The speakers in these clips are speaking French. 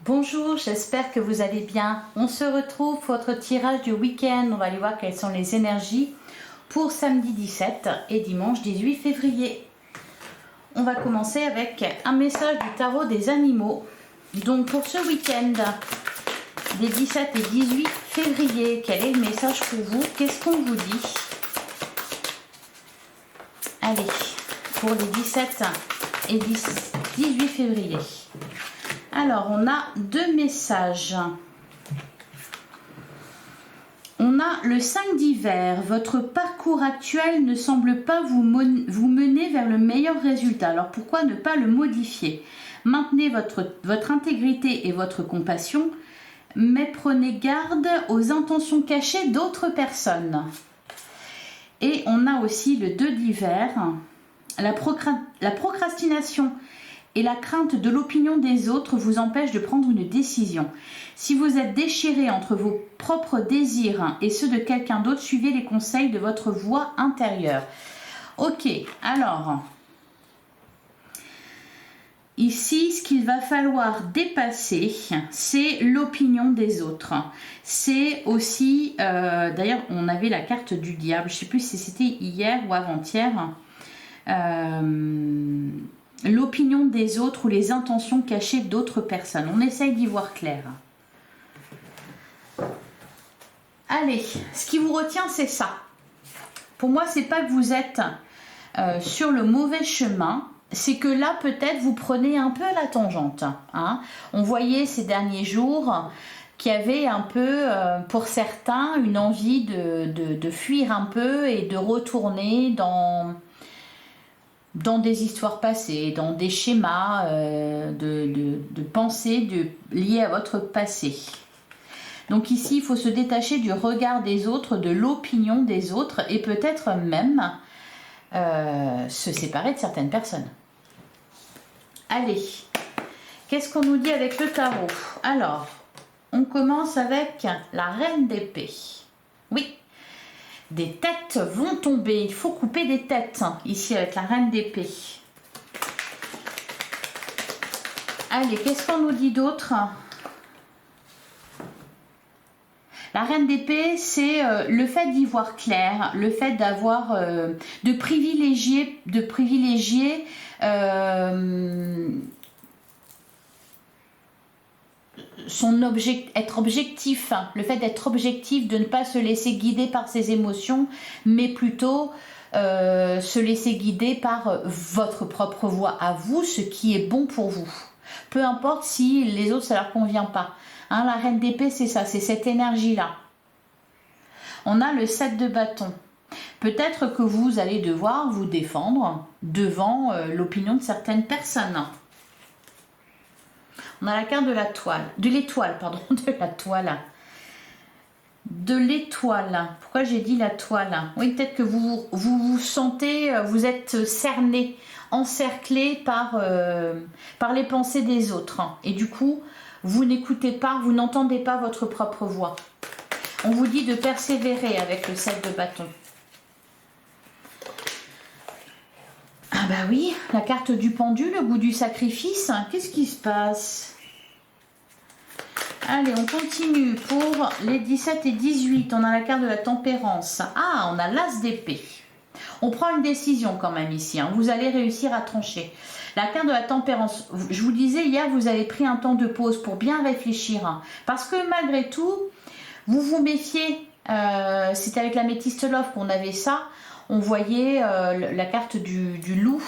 Bonjour, j'espère que vous allez bien. On se retrouve pour votre tirage du week-end. On va aller voir quelles sont les énergies pour samedi 17 et dimanche 18 février. On va commencer avec un message du tarot des animaux. Donc pour ce week-end des 17 et 18 février, quel est le message pour vous? Qu'est-ce qu'on vous dit? Allez, pour les 17 et 18 février. Alors, on a deux messages. On a le 5 d'hiver. Votre parcours actuel ne semble pas vous mener vers le meilleur résultat. Alors, pourquoi ne pas le modifier? Maintenez votre intégrité et votre compassion, mais prenez garde aux intentions cachées d'autres personnes. Et on a aussi le 2 d'hiver. La procrastination et la crainte de l'opinion des autres vous empêche de prendre une décision. Si vous êtes déchiré entre vos propres désirs et ceux de quelqu'un d'autre, suivez les conseils de votre voix intérieure. Ok, alors, ici, ce qu'il va falloir dépasser, c'est l'opinion des autres. C'est aussi, d'ailleurs, on avait la carte du diable, je ne sais plus si c'était hier ou avant-hier, l'opinion des autres ou les intentions cachées d'autres personnes. On essaye d'y voir clair. Allez, ce qui vous retient, c'est ça. Pour moi, c'est pas que vous êtes sur le mauvais chemin, c'est que là, peut-être, vous prenez un peu la tangente. Hein. On voyait ces derniers jours qu'il y avait un peu, pour certains, une envie de fuir un peu et de retourner dans des histoires passées, dans des schémas de pensée liés à votre passé. Donc ici, il faut se détacher du regard des autres, de l'opinion des autres et peut-être même se séparer de certaines personnes. Allez, qu'est-ce qu'on nous dit avec le tarot? Alors, on commence avec la reine d'épée. Oui. Des têtes vont tomber. Il faut couper des têtes. Ici, avec la reine d'épée. Allez, qu'est-ce qu'on nous dit d'autre? La reine d'épée, c'est le fait d'y voir clair, le fait d'avoir, de privilégier être objectif, hein, le fait d'être objectif, de ne pas se laisser guider par ses émotions, mais plutôt se laisser guider par votre propre voix à vous, ce qui est bon pour vous. Peu importe si les autres, ça leur convient pas. Hein, la reine d'épée, c'est ça, c'est cette énergie-là. On a le 7 de bâton. Peut-être que vous allez devoir vous défendre devant l'opinion de certaines personnes. On a la carte de la toile, de l'étoile, pardon, de la toile. De l'étoile. Pourquoi j'ai dit la toile? Oui, peut-être que vous sentez, vous êtes cerné, encerclé par les pensées des autres. Et du coup, vous n'écoutez pas, vous n'entendez pas votre propre voix. On vous dit de persévérer avec le 7 de bâton. Ah bah oui, la carte du pendu, le goût du sacrifice. Qu'est-ce qui se passe? Allez, on continue pour les 17 et 18. On a la carte de la tempérance. Ah, on a l'as d'épée. On prend une décision quand même ici. Hein. Vous allez réussir à trancher. La carte de la tempérance. Je vous disais hier, vous avez pris un temps de pause pour bien réfléchir. Hein, parce que malgré tout, vous vous méfiez. C'était avec la métiste love qu'on avait ça. On voyait la carte du loup.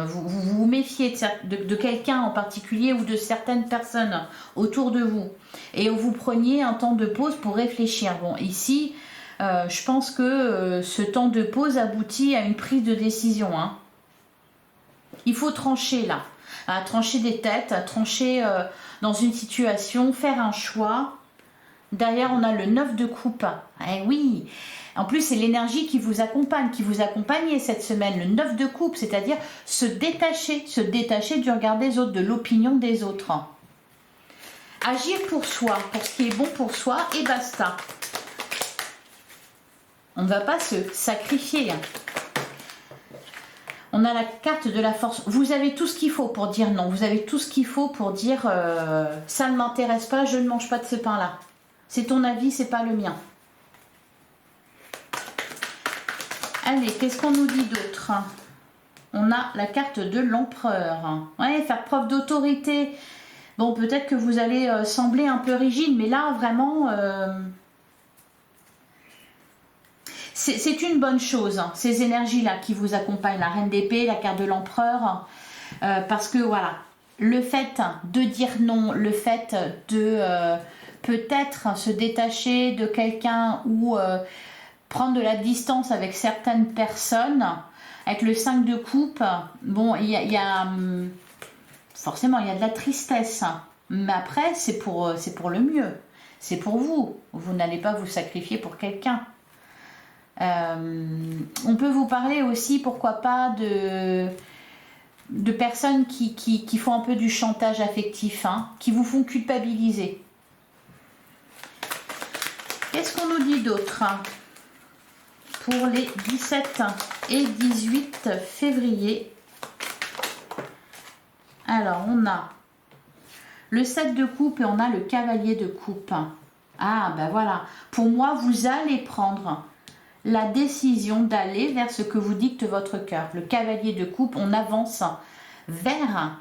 Vous vous méfiez de quelqu'un en particulier ou de certaines personnes autour de vous. Et vous preniez un temps de pause pour réfléchir. Bon, ici, je pense que ce temps de pause aboutit à une prise de décision. Hein. Il faut trancher là. À trancher des têtes, à trancher dans une situation, faire un choix. Derrière, on a le 9 de coupe. Eh oui! En plus, c'est l'énergie qui vous accompagnait cette semaine, le 9 de coupe, c'est-à-dire se détacher du regard des autres, de l'opinion des autres. Agir pour soi, pour ce qui est bon pour soi, et basta. On ne va pas se sacrifier. On a la carte de la force. Vous avez tout ce qu'il faut pour dire non. Vous avez tout ce qu'il faut pour dire ça ne m'intéresse pas, je ne mange pas de ce pain-là. C'est ton avis, c'est pas le mien. Allez, qu'est-ce qu'on nous dit d'autre? On a la carte de l'empereur. Ouais, faire preuve d'autorité. Bon, peut-être que vous allez sembler un peu rigide, mais là, vraiment, c'est une bonne chose, hein, ces énergies-là qui vous accompagnent. La reine d'épée, la carte de l'empereur. Parce que, voilà, le fait de dire non, le fait de peut-être se détacher de quelqu'un ou prendre de la distance avec certaines personnes, avec le 5 de coupe, bon, il y a forcément, il y a de la tristesse. Mais après, c'est pour le mieux. C'est pour vous. Vous n'allez pas vous sacrifier pour quelqu'un. On peut vous parler aussi, pourquoi pas, de personnes qui font un peu du chantage affectif, hein, qui vous font culpabiliser. Qu'est-ce qu'on nous dit d'autre pour les 17 et 18 février? Alors, on a le 7 de coupe et on a le cavalier de coupe. Ah, ben voilà. Pour moi, vous allez prendre la décision d'aller vers ce que vous dicte votre cœur. Le cavalier de coupe, on avance vers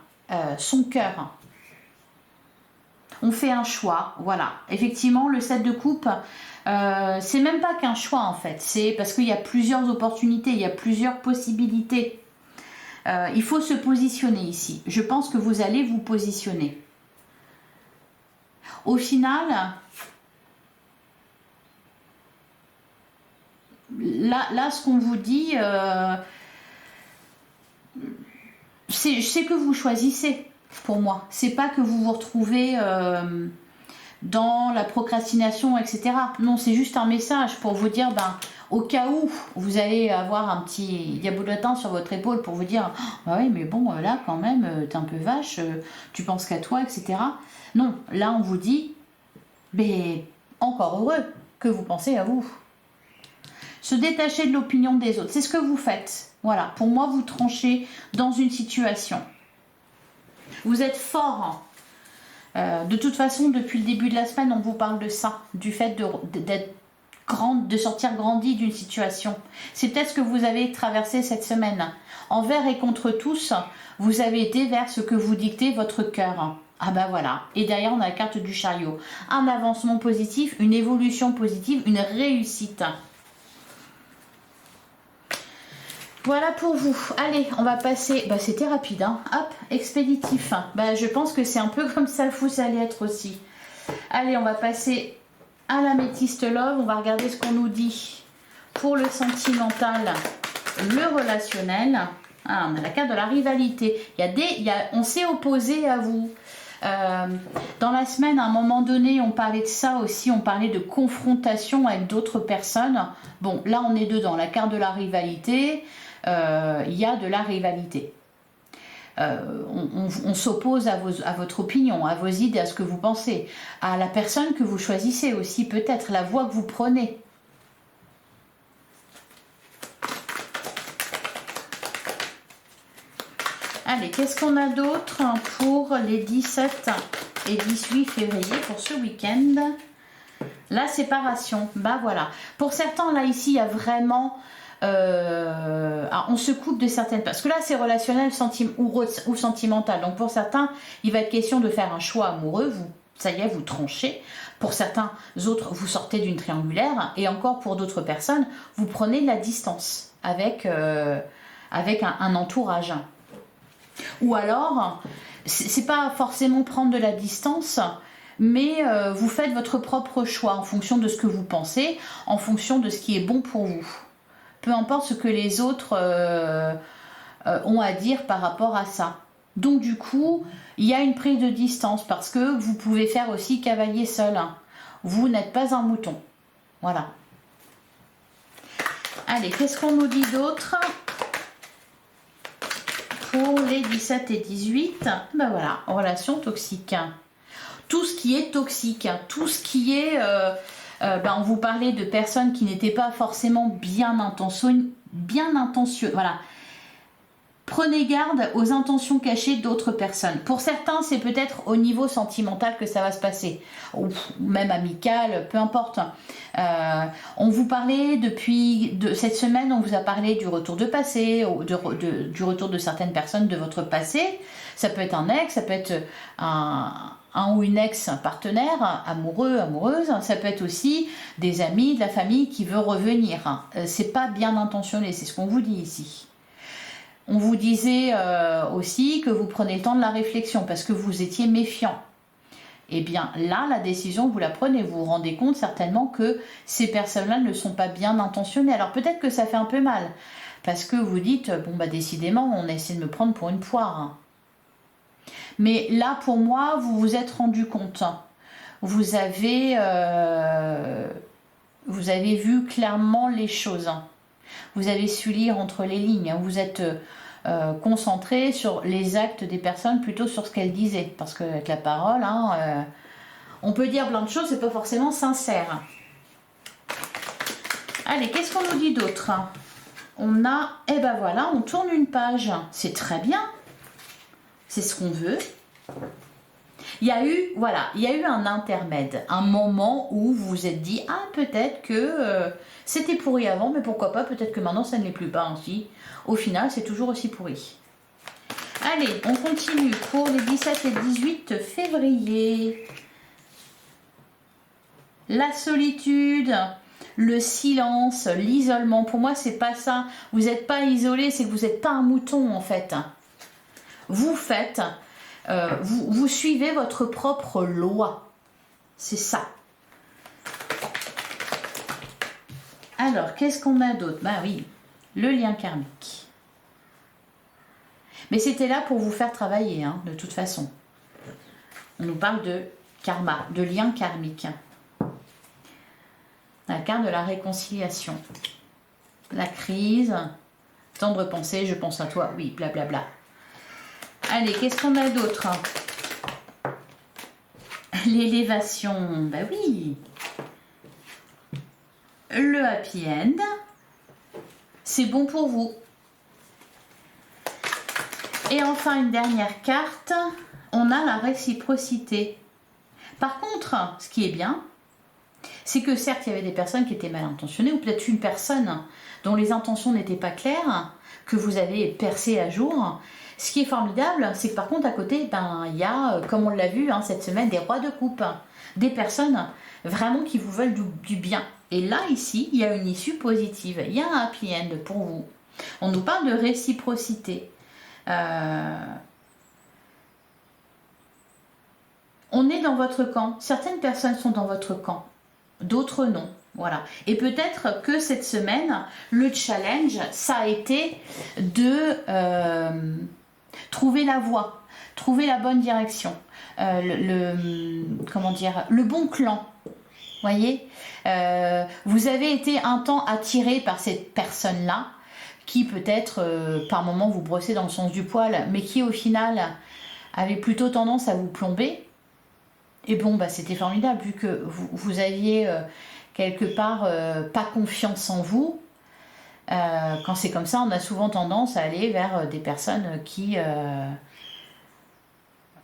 son cœur. On fait un choix, voilà. Effectivement, le 7 de coupe, c'est même pas qu'un choix en fait. C'est parce qu'il y a plusieurs opportunités, il y a plusieurs possibilités. Il faut se positionner ici. Je pense que vous allez vous positionner. Au final, là ce qu'on vous dit, c'est que vous choisissez. Pour moi, c'est pas que vous vous retrouvez dans la procrastination, etc. Non, c'est juste un message pour vous dire, ben, au cas où vous allez avoir un petit diabolotin sur votre épaule pour vous dire, ah oui, mais bon, là quand même, t'es un peu vache, tu penses qu'à toi, etc. Non, là on vous dit, mais encore heureux que vous pensez à vous. Se détacher de l'opinion des autres, c'est ce que vous faites. Voilà, pour moi, vous tranchez dans une situation. Vous êtes fort. De toute façon, depuis le début de la semaine, on vous parle de ça, du fait d'être grande, de sortir grandi d'une situation. C'est peut-être ce que vous avez traversé cette semaine. Envers et contre tous, vous avez été vers ce que vous dictez votre cœur. Ah ben voilà. Et derrière, on a la carte du chariot. Un avancement positif, une évolution positive, une réussite. Voilà pour vous. Allez, on va passer... Bah, c'était rapide, hein. Hop, expéditif. Bah, je pense que c'est un peu comme ça que vous allez être aussi. Allez, on va passer à l'améthyste love. On va regarder ce qu'on nous dit pour le sentimental, le relationnel. Ah, on a la carte de la rivalité. On s'est opposé à vous. Dans la semaine, à un moment donné, on parlait de ça aussi. On parlait de confrontation avec d'autres personnes. Bon, là, on est dedans. La carte de la rivalité... il y a de la rivalité. On s'oppose à votre opinion, à vos idées, à ce que vous pensez, à la personne que vous choisissez aussi, peut-être, la voie que vous prenez. Allez, qu'est-ce qu'on a d'autre pour les 17 et 18 février, pour ce week-end? La séparation, bah voilà. Pour certains, là, ici, il y a vraiment... on se coupe de certaines... Parce que là, c'est relationnel ou sentimental. Donc, pour certains, il va être question de faire un choix amoureux. Ça y est, vous tranchez. Pour certains autres, vous sortez d'une triangulaire. Et encore pour d'autres personnes, vous prenez de la distance avec un entourage. Ou alors, c'est pas forcément prendre de la distance... mais vous faites votre propre choix en fonction de ce que vous pensez, en fonction de ce qui est bon pour vous. Peu importe ce que les autres ont à dire par rapport à ça. Donc du coup, il y a une prise de distance parce que vous pouvez faire aussi cavalier seul. Vous n'êtes pas un mouton. Voilà. Allez, qu'est-ce qu'on nous dit d'autre pour les 17 et 18? Ben voilà, relation toxique. Tout ce qui est toxique, tout ce qui est... on vous parlait de personnes qui n'étaient pas forcément bien intentionnées. Voilà. Prenez garde aux intentions cachées d'autres personnes. Pour certains, c'est peut-être au niveau sentimental que ça va se passer, ou même amical, peu importe. On vous parlait cette semaine, on vous a parlé du retour de passé, du retour de certaines personnes de votre passé. Ça peut être un ex, ça peut être un ou une ex-partenaire, amoureux, amoureuse. Ça peut être aussi des amis, de la famille qui veut revenir. C'est pas bien intentionné, c'est ce qu'on vous dit ici. On vous disait aussi que vous prenez le temps de la réflexion parce que vous étiez méfiant. Eh bien là, la décision, vous la prenez. Vous vous rendez compte certainement que ces personnes-là ne sont pas bien intentionnées. Alors peut-être que ça fait un peu mal parce que vous dites, bon bah décidément, on essaie de me prendre pour une poire. Mais là, pour moi, vous vous êtes rendu compte. Vous avez vu clairement les choses. Vous avez su lire entre les lignes. Vous êtes concentré sur les actes des personnes plutôt sur ce qu'elles disaient. Parce qu'avec la parole, on peut dire plein de choses, c'est pas forcément sincère. Allez, qu'est-ce qu'on nous dit d'autre? On a, eh ben voilà, on tourne une page. C'est très bien. C'est ce qu'on veut. Il y a eu un intermède, un moment où vous vous êtes dit, ah peut-être que c'était pourri avant, mais pourquoi pas, peut-être que maintenant ça ne l'est plus pas ainsi. Au final, c'est toujours aussi pourri. Allez, on continue pour les 17 et 18 février. La solitude, le silence, l'isolement. Pour moi, c'est pas ça. Vous n'êtes pas isolé, c'est que vous n'êtes pas un mouton en fait. Vous faites... vous suivez votre propre loi. C'est ça. Alors, qu'est-ce qu'on a d'autre? Bah oui, le lien karmique. Mais c'était là pour vous faire travailler, hein, de toute façon. On nous parle de karma, de lien karmique. La carte de la réconciliation. La crise. Temps de repenser, je pense à toi. Oui, blablabla. Allez, qu'est-ce qu'on a d'autre? L'élévation, bah oui. Le happy end. C'est bon pour vous. Et enfin, une dernière carte. On a la réciprocité. Par contre, ce qui est bien, c'est que certes, il y avait des personnes qui étaient mal intentionnées, ou peut-être une personne dont les intentions n'étaient pas claires, que vous avez percé à jour. Ce qui est formidable, c'est que par contre, à côté, il y a, comme on l'a vu cette semaine, des rois de coupe. Des personnes vraiment qui vous veulent du bien. Et là, ici, il y a une issue positive. Il y a un happy end pour vous. On nous parle de réciprocité. On est dans votre camp. Certaines personnes sont dans votre camp. D'autres non. Voilà. Et peut-être que cette semaine, le challenge, ça a été de trouver la voie, trouver la bonne direction, comment dire, le bon clan. Voyez, vous avez été un temps attiré par cette personne-là, qui peut-être par moment vous brossait dans le sens du poil, mais qui au final avait plutôt tendance à vous plomber. Et bon, c'était formidable, vu que vous aviez quelque part pas confiance en vous. Quand c'est comme ça, on a souvent tendance à aller vers des personnes qui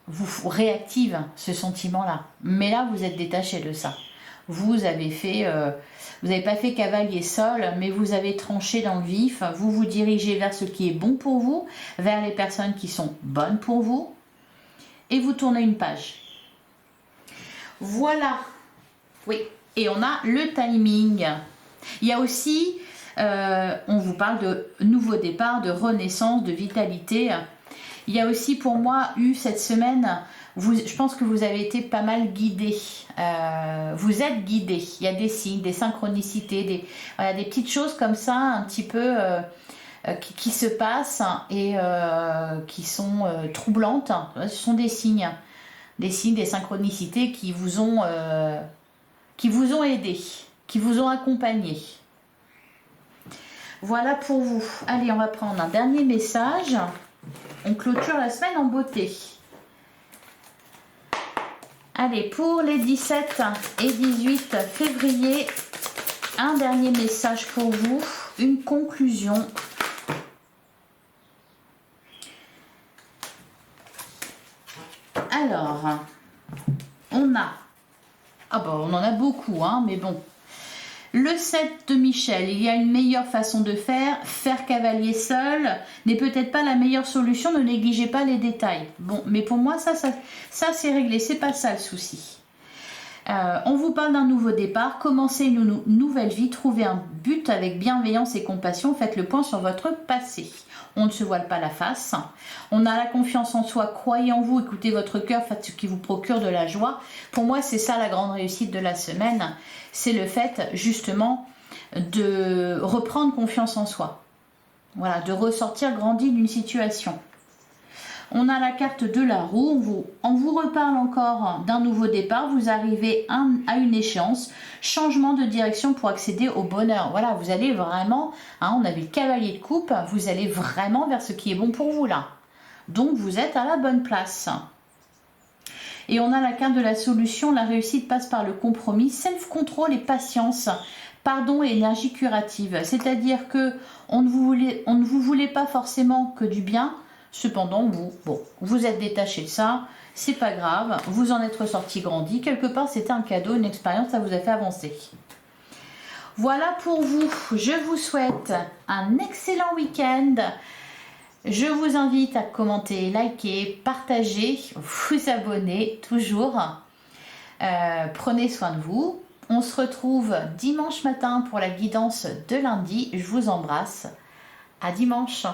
vous réactivent ce sentiment-là. Mais là, vous êtes détaché de ça. Vous avez fait, vous n'avez pas fait cavalier seul, mais vous avez tranché dans le vif. Vous vous dirigez vers ce qui est bon pour vous, vers les personnes qui sont bonnes pour vous, et vous tournez une page. Voilà. Oui. Et on a le timing. Il y a aussi, on vous parle de nouveau départ, de renaissance, de vitalité. Il y a aussi pour moi eu cette semaine, je pense que vous avez été pas mal guidés. Vous êtes guidés. Il y a des signes, des synchronicités, des petites choses comme ça, un petit peu qui se passent et qui sont troublantes. Ce sont des signes, des synchronicités qui vous ont aidé, qui vous ont accompagné. Voilà pour vous. Allez, on va prendre un dernier message. On clôture la semaine en beauté. Allez, pour les 17 et 18 février, un dernier message pour vous, une conclusion. Alors, on a... Ah bah, on en a beaucoup, hein, mais bon. Le 7 de Michel, il y a une meilleure façon de faire. Faire cavalier seul n'est peut-être pas la meilleure solution, ne négligez pas les détails. Bon, mais pour moi, ça c'est réglé, c'est pas ça le souci. On vous parle d'un nouveau départ, commencez une nouvelle vie, trouvez un but avec bienveillance et compassion, faites le point sur votre passé. On ne se voile pas la face, on a la confiance en soi, croyez en vous, écoutez votre cœur, faites ce qui vous procure de la joie. Pour moi, c'est ça la grande réussite de la semaine, c'est le fait justement de reprendre confiance en soi. Voilà, de ressortir grandi d'une situation. On a la carte de la roue, on vous reparle encore d'un nouveau départ, vous arrivez à une échéance, changement de direction pour accéder au bonheur. Voilà, vous allez vraiment, hein, on a vu le cavalier de coupe, vous allez vraiment vers ce qui est bon pour vous là. Donc vous êtes à la bonne place. Et on a la carte de la solution, la réussite passe par le compromis, self-control et patience. Pardon et énergie curative. C'est-à-dire que on ne vous voulait pas forcément que du bien. Cependant, vous êtes détaché de ça, c'est pas grave, vous en êtes ressorti grandi, quelque part c'était un cadeau, une expérience, ça vous a fait avancer. Voilà pour vous, je vous souhaite un excellent week-end. Je vous invite à commenter, liker, partager, vous abonner toujours. Prenez soin de vous. On se retrouve dimanche matin pour la guidance de lundi. Je vous embrasse. À dimanche.